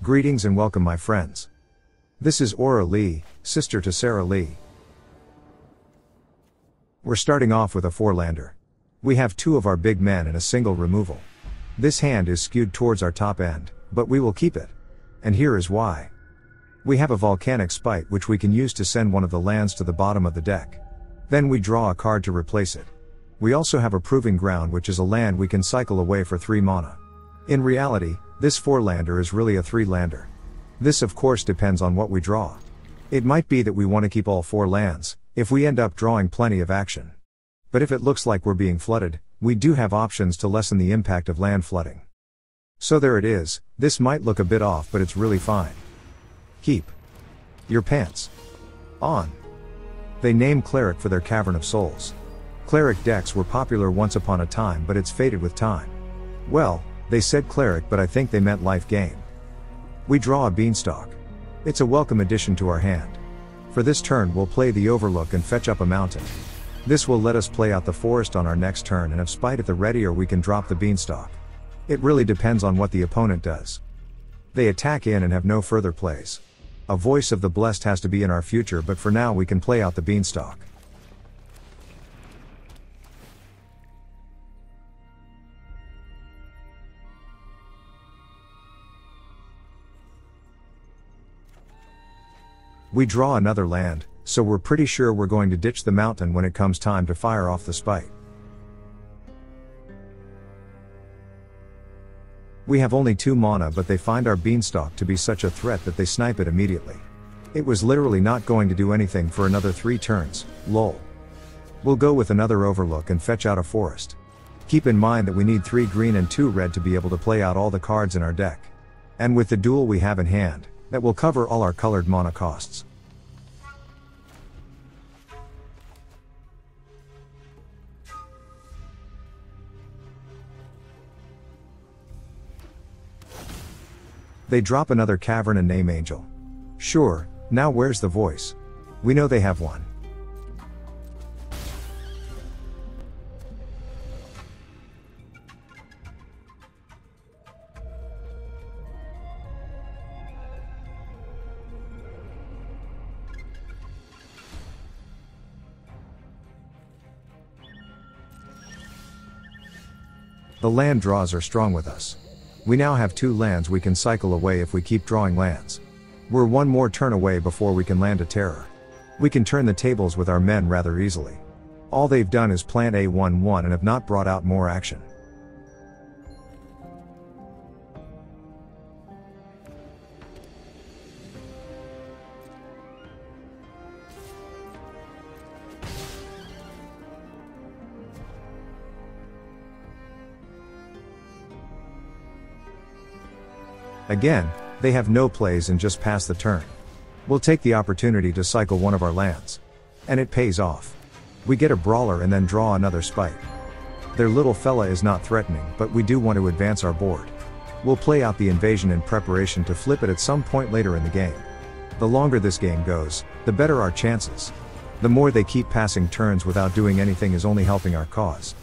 Greetings and welcome my friends. This is Aura Lee, sister to Sarah Lee. We're starting off with a 4-lander. We have 2 of our big men and a single removal. This hand is skewed towards our top end, but we will keep it. And here is why. We have a Volcanic Spite which we can use to send one of the lands to the bottom of the deck. Then we draw a card to replace it. We also have a Proving Ground which is a land we can cycle away for 3 mana. In reality, this 4-lander is really a 3-lander. This of course depends on what we draw. It might be that we want to keep all 4 lands, if we end up drawing plenty of action. But if it looks like we're being flooded, we do have options to lessen the impact of land flooding. So there it is, this might look a bit off but it's really fine. Keep your pants on. They name Cleric for their Cavern of Souls. Cleric decks were popular once upon a time but it's faded with time. Well, they said Cleric but I think they meant life gain. We draw a Beanstalk. It's a welcome addition to our hand. For this turn we'll play the Overlook and fetch up a mountain. This will let us play out the forest on our next turn and have Spite at the ready, or we can drop the Beanstalk. It really depends on what the opponent does. They attack in and have no further plays. A Voice of the Blessed has to be in our future, but for now we can play out the Beanstalk. We draw another land, so we're pretty sure we're going to ditch the mountain when it comes time to fire off the Spite. We have only 2 mana but they find our Beanstalk to be such a threat that they snipe it immediately. It was literally not going to do anything for another 3 turns, lol. We'll go with another Overlook and fetch out a forest. Keep in mind that we need 3 green and 2 red to be able to play out all the cards in our deck. And with the duel we have in hand, that will cover all our colored mana costs. They drop another Cavern and name Angel. Sure, now where's the voice? We know they have one. The land draws are strong with us. We now have 2 lands we can cycle away if we keep drawing lands. We're 1 more turn away before we can land a Terror. We can turn the tables with our men rather easily. All they've done is plant a 1/1 and have not brought out more action. Again, they have no plays and just pass the turn. We'll take the opportunity to cycle one of our lands. And it pays off. We get a Brawler and then draw another Spite. Their little fella is not threatening, but we do want to advance our board. We'll play out the invasion in preparation to flip it at some point later in the game. The longer this game goes, the better our chances. The more they keep passing turns without doing anything is only helping our cause.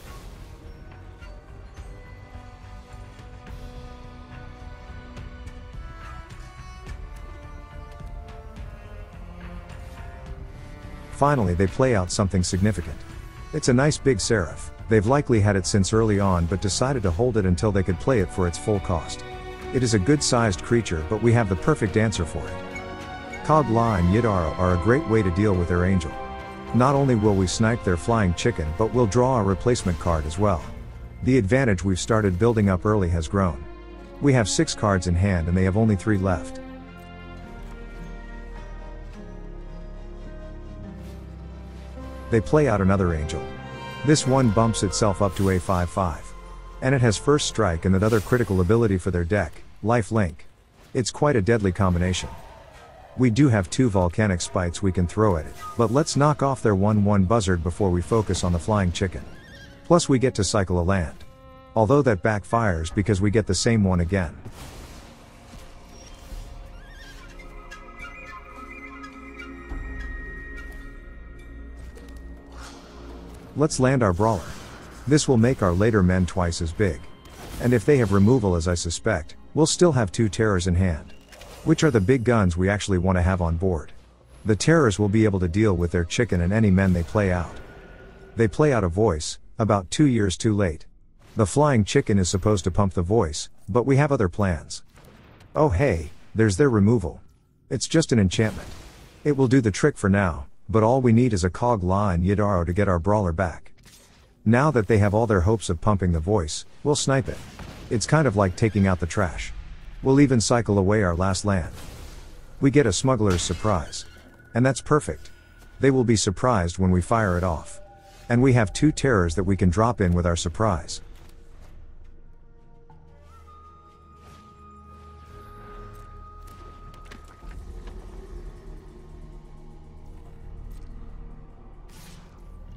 Finally they play out something significant. It's a nice big Seraph. They've likely had it since early on but decided to hold it until they could play it for its full cost. It is a good sized creature but we have the perfect answer for it. Kogla and Yidaro are a great way to deal with their Angel. Not only will we snipe their flying chicken but we'll draw a replacement card as well. The advantage we've started building up early has grown. We have 6 cards in hand and they have only 3 left. They play out another Angel. This one bumps itself up to a 5/5. And it has first strike and that other critical ability for their deck, Life Link. It's quite a deadly combination. We do have 2 Volcanic Spites we can throw at it, but let's knock off their 1/1 buzzard before we focus on the flying chicken. Plus we get to cycle a land. Although that backfires because we get the same one again. Let's land our Brawler. This will make our later men twice as big. And if they have removal as I suspect, we'll still have 2 terrors in hand. Which are the big guns we actually want to have on board. The terrors will be able to deal with their chicken and any men they play out. They play out a voice, about 2 years too late. The flying chicken is supposed to pump the voice, but we have other plans. Oh hey, there's their removal. It's just an enchantment. It will do the trick for now, but all we need is a Kogla and Yidaro to get our brawler back. Now that they have all their hopes of pumping the voice, we'll snipe it. It's kind of like taking out the trash. We'll even cycle away our last land. We get a smuggler's surprise. And that's perfect. They will be surprised when we fire it off. And we have 2 terrors that we can drop in with our surprise.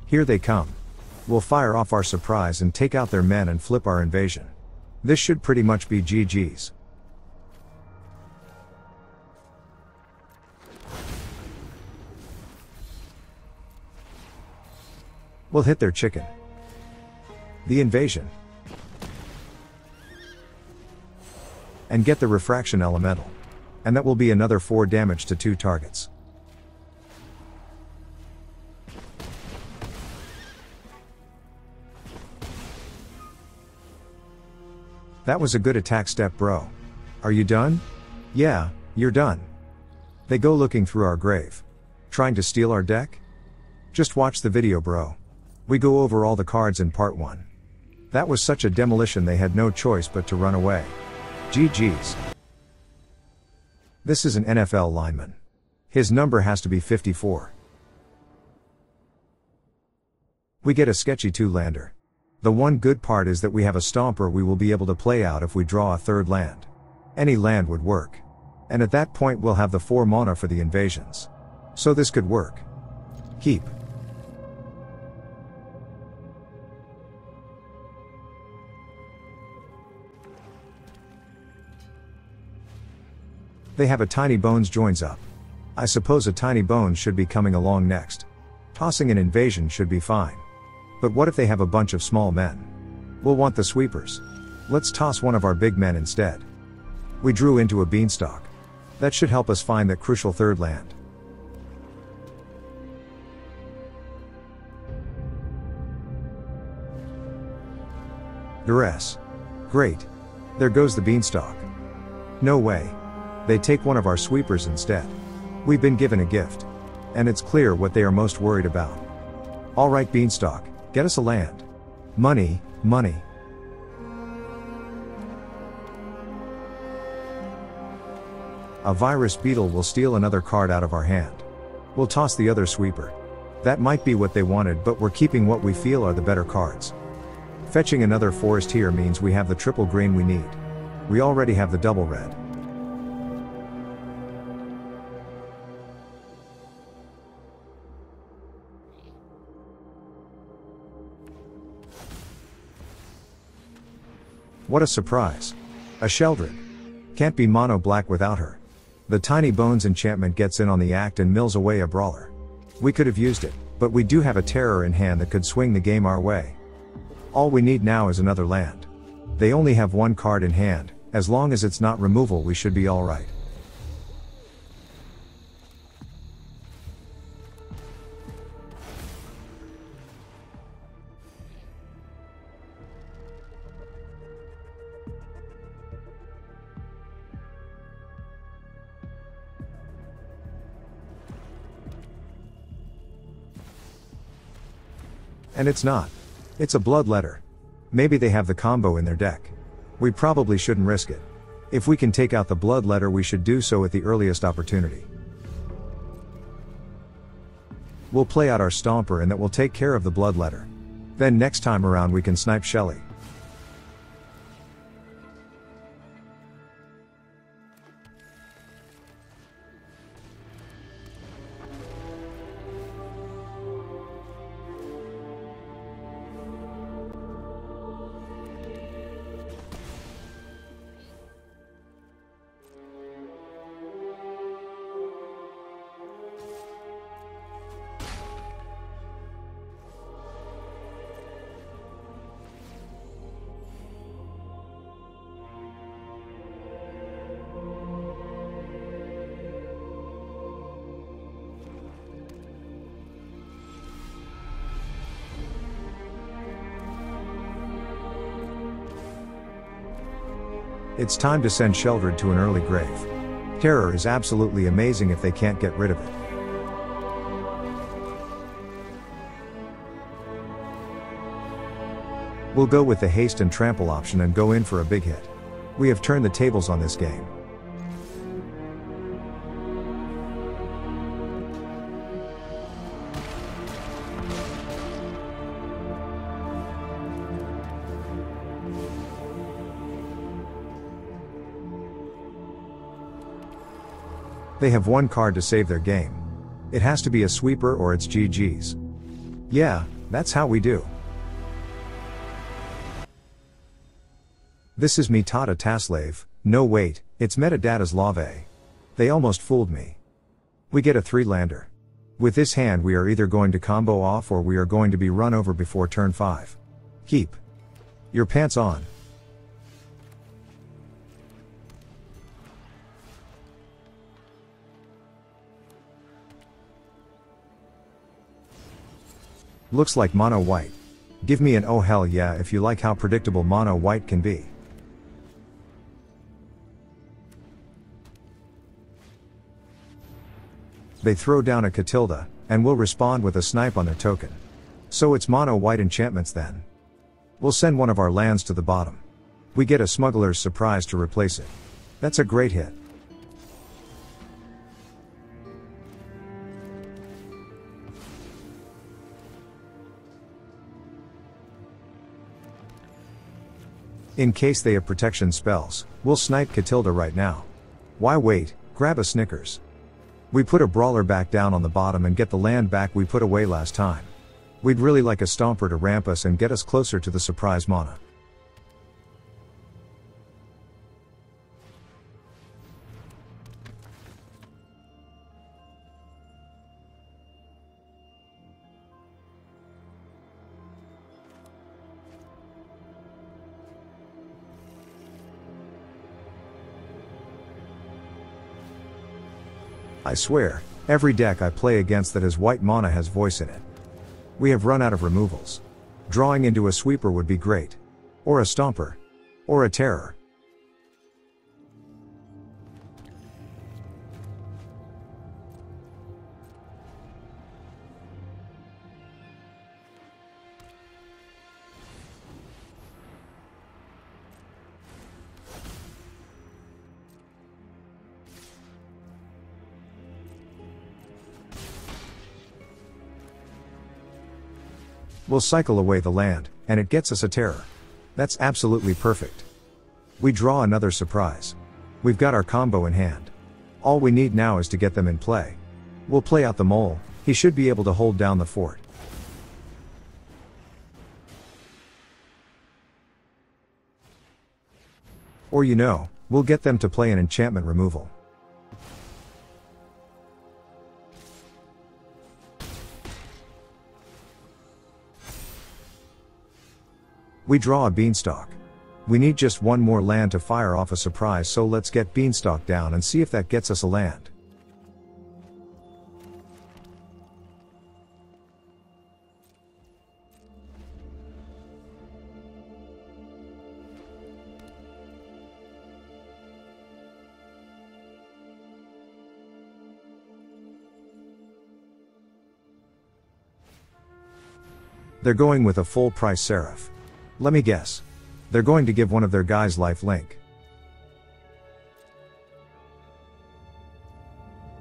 Here they come. We'll fire off our surprise and take out their men and flip our invasion. This should pretty much be GG's. We'll hit their chicken. The invasion. And get the refraction elemental. And that will be another 4 damage to 2 targets. That was a good attack step, bro. Are you done? Yeah, you're done. They go looking through our grave. Trying to steal our deck? Just watch the video, bro. We go over all the cards in part 1. That was such a demolition they had no choice but to run away. GG's. This is an NFL lineman. His number has to be 54. We get a sketchy 2-lander. The one good part is that we have a Stomper we will be able to play out if we draw a 3rd land. Any land would work. And at that point we'll have the 4 mana for the invasions. So this could work. Keep. They have a Tiny Bones joins up. I suppose a Tiny Bones should be coming along next. Tossing an invasion should be fine. But what if they have a bunch of small men? We'll want the sweepers. Let's toss one of our big men instead. We drew into a beanstalk. That should help us find that crucial 3rd land. Duress. Great. There goes the beanstalk. No way. They take one of our sweepers instead. We've been given a gift. And it's clear what they are most worried about. Alright, beanstalk, get us a land. Money, money. A virus beetle will steal another card out of our hand. We'll toss the other sweeper. That might be what they wanted, but we're keeping what we feel are the better cards. Fetching another forest here means we have the triple green we need. We already have the double red. What a surprise. A Sheldred. Can't be mono black without her. The Tiny Bones enchantment gets in on the act and mills away a brawler. We could have used it, but we do have a terror in hand that could swing the game our way. All we need now is another land. They only have 1 card in hand. As long as it's not removal we should be alright. And it's not. It's a bloodletter. Maybe they have the combo in their deck. We probably shouldn't risk it. If we can take out the bloodletter we should do so at the earliest opportunity. We'll play out our Stomper and that will take care of the bloodletter. Then next time around we can snipe Shelly. It's time to send Sheldred to an early grave. Terror is absolutely amazing if they can't get rid of it. We'll go with the haste and trample option and go in for a big hit. We have turned the tables on this game. They have one card to save their game. It has to be a sweeper or it's GG's. Yeah, that's how we do. This is Mitata Taslave. No wait, it's Metadata's Lave. They almost fooled me. We get a 3-lander. With this hand we are either going to combo off or we are going to be run over before turn 5. Keep your pants on. Looks like mono white. Give me an oh hell yeah if you like how predictable mono white can be. They throw down a Catilda, and we'll respond with a snipe on their token. So it's mono white enchantments then. We'll send one of our lands to the bottom. We get a Smuggler's Surprise to replace it. That's a great hit. In case they have protection spells, we'll snipe Catilda right now. Why wait, grab a Snickers. We put a Brawler back down on the bottom and get the land back we put away last time. We'd really like a Stomper to ramp us and get us closer to the surprise mana. I swear, every deck I play against that has white mana has voice in it. We have run out of removals. Drawing into a sweeper would be great. Or a Stomper. Or a Terror. We'll cycle away the land, and it gets us a Terror. That's absolutely perfect. We draw another surprise. We've got our combo in hand. All we need now is to get them in play. We'll play out the mole, he should be able to hold down the fort. Or we'll get them to play an enchantment removal. We draw a Beanstalk. We need just one more land to fire off a surprise, so let's get Beanstalk down and see if that gets us a land. They're going with a full price Seraph. Let me guess. They're going to give one of their guys life link.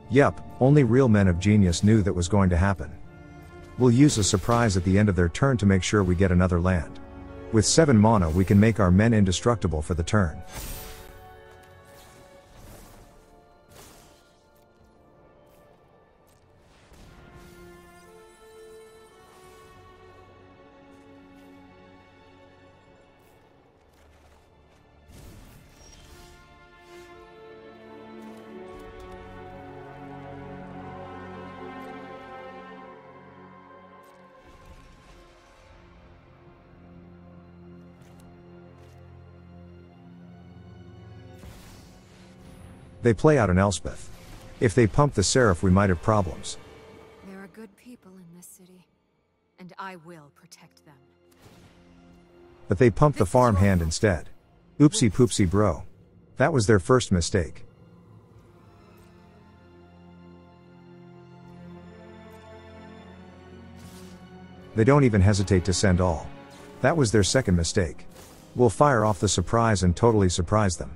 Yup, only real men of genius knew that was going to happen. We'll use a surprise at the end of their turn to make sure we get another land. With 7 mana we can make our men indestructible for the turn. They play out an Elspeth. If they pump the Seraph we might have problems. There are good people in this city, and I will protect them. But they pump the farm hand instead. Oopsie poopsie bro. That was their first mistake. They don't even hesitate to send all. That was their second mistake. We'll fire off the surprise and totally surprise them.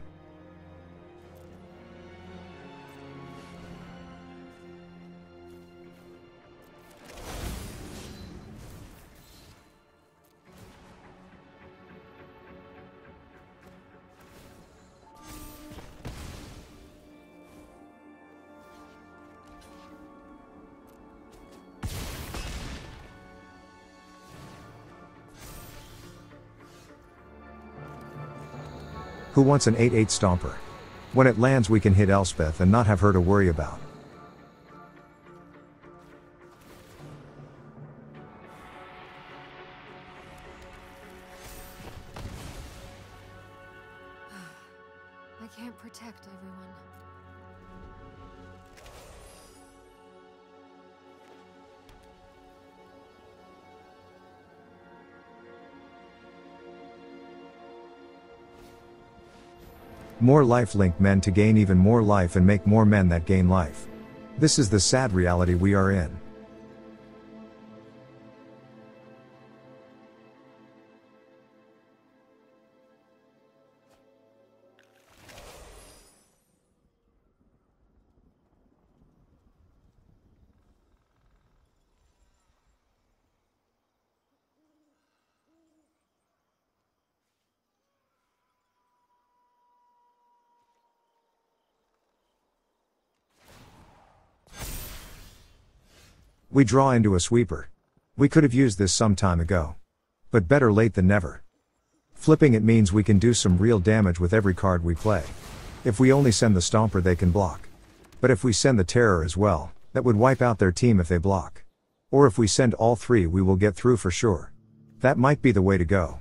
Who wants an 8/8 Stomper? When it lands we can hit Elspeth and not have her to worry about. I can't protect everyone. More life link men to gain even more life and make more men that gain life. This is the sad reality we are in. We draw into a sweeper. We could have used this some time ago. But better late than never. Flipping it means we can do some real damage with every card we play. If we only send the Stomper they can block. But if we send the Terror as well, that would wipe out their team if they block. Or if we send all three we will get through for sure. That might be the way to go.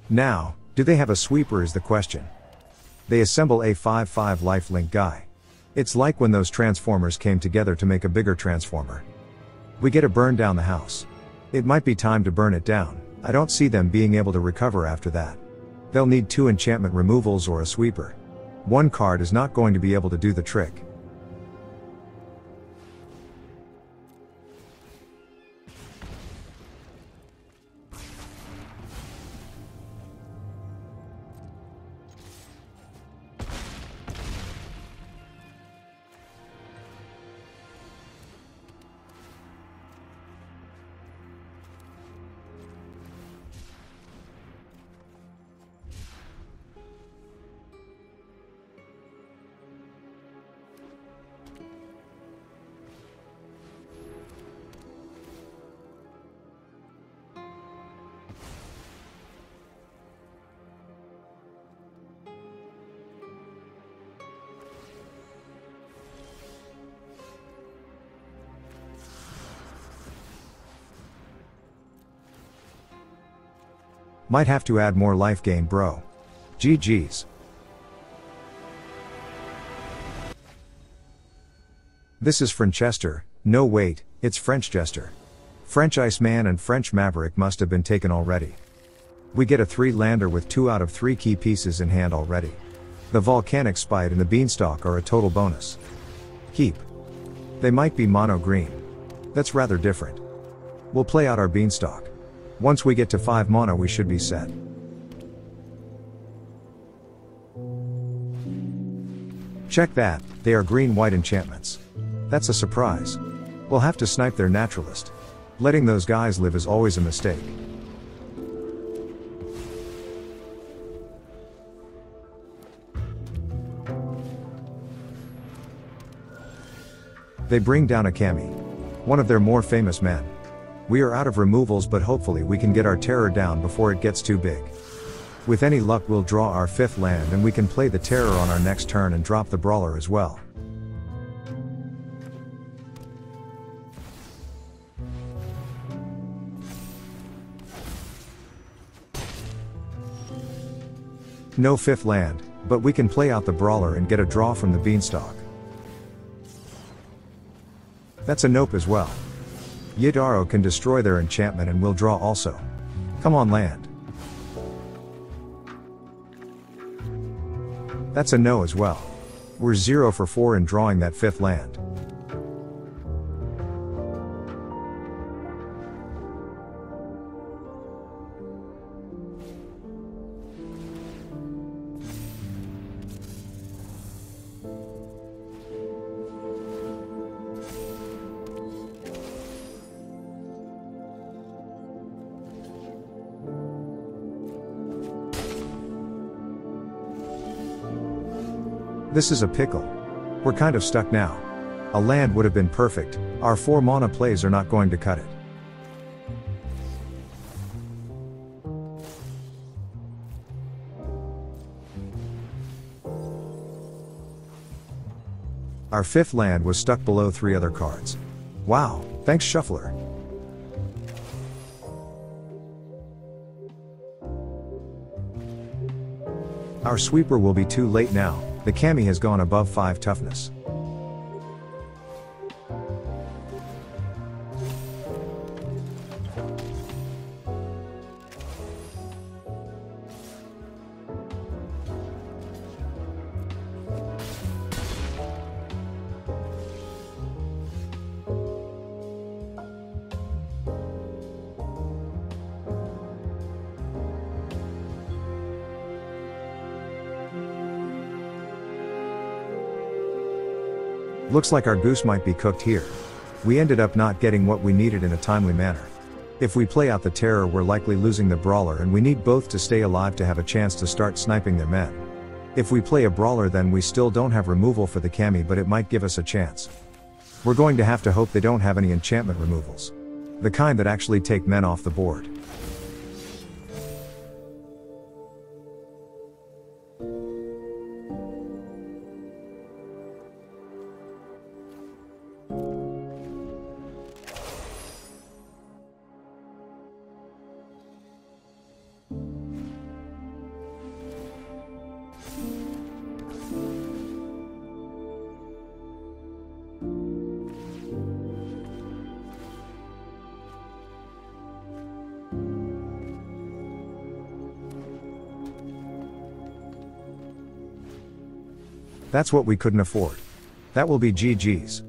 Now, do they have a sweeper is the question. They assemble a 5/5 lifelink guy. It's like when those transformers came together to make a bigger transformer. We get a burn down the house. It might be time to burn it down. I don't see them being able to recover after that. They'll need 2 enchantment removals or a sweeper. One card is not going to be able to do the trick. Might have to add more life gain, bro. GG's. This is Franchester. No wait, it's French Jester. French Iceman and French Maverick must have been taken already. We get a 3-lander with 2 out of 3 key pieces in hand already. The Volcanic Spite and the Beanstalk are a total bonus. Keep. They might be mono green. That's rather different. We'll play out our beanstalk. Once we get to 5 mono we should be set. Check that, they are green-white enchantments. That's a surprise. We'll have to snipe their naturalist. Letting those guys live is always a mistake. They bring down a Kami. One of their more famous men. We are out of removals, but hopefully we can get our terror down before it gets too big. With any luck we'll draw our 5th land and we can play the terror on our next turn and drop the brawler as well. No 5th land, but we can play out the brawler and get a draw from the beanstalk. That's a nope as well. Yidaro can destroy their enchantment and we'll draw also. Come on land. That's a no as well. We're 0 for 4 in drawing that 5th land. This is a pickle. We're kind of stuck now. A land would have been perfect, our 4 mana plays are not going to cut it. Our 5th land was stuck below 3 other cards. Wow, thanks Shuffler. Our sweeper will be too late now. The Kami has gone above 5 toughness. Looks like our goose might be cooked here. We ended up not getting what we needed in a timely manner. If we play out the terror we're likely losing the brawler and we need both to stay alive to have a chance to start sniping their men. If we play a brawler then we still don't have removal for the Kami, but it might give us a chance. We're going to have to hope they don't have any enchantment removals. The kind that actually take men off the board. That's what we couldn't afford. That will be GG's.